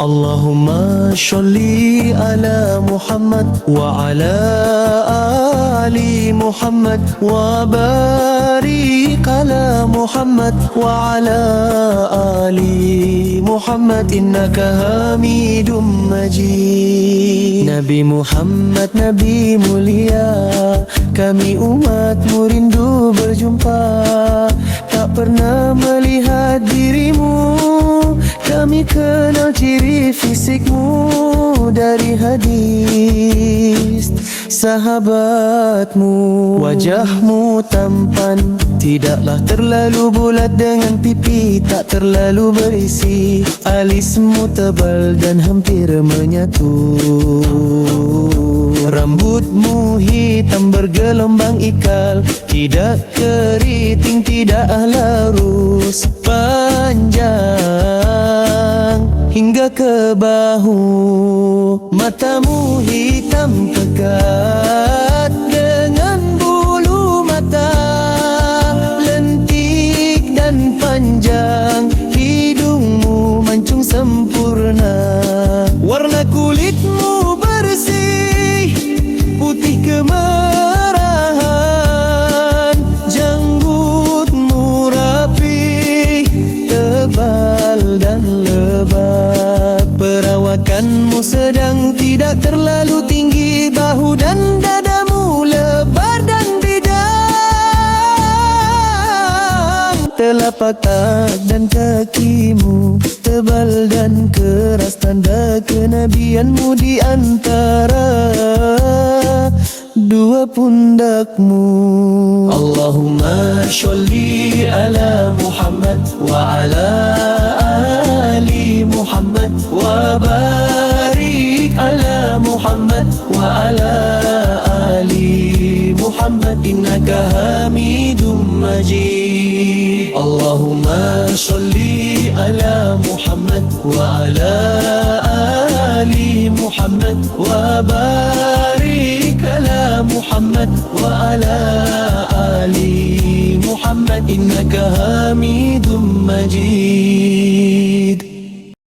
Allahumma sholli ala Muhammad wa ala ali Muhammad wa barik ala Muhammad wa ala ali Muhammad innaka Hamidum Majid. Nabi Muhammad, Nabi mulia, kami umatmu rindu berjumpa. Tak pernah melihat dirimu, kami kenal ciri fisikmu dari hadis sahabatmu. Wajahmu tampan, tidaklah terlalu bulat dengan pipi tak terlalu berisi. Alismu tebal dan hampir menyatu. Rambutmu hitam bergelombang ikal, tidak keriting, tidak lurus, panjang hingga ke bahu. Matamu hitam pekat dengan bulu mata lentik dan panjang. Hidungmu mancung sempurna, warna kulitmu bersih putih kemerahan. Janggutmu rapi, tebal dan lebat. Perawakanmu sedang, tidak terlalu tinggi. Bahu dan dadamu lebar dan bidang. Telapak tangan dan kakimu tebal dan keras, tanda kenabianmu di antara dua pundakmu. Allahumma sholli ala Muhammad wa ala ali Muhammad wa barik ala Muhammad wa ala ali Muhammad innaka Hamidum Majid. Allahumma sholli ala Muhammad wa ala ali Muhammad wa barik ala Muhammad wa ala ali Muhammad innaka Hamidum Majid.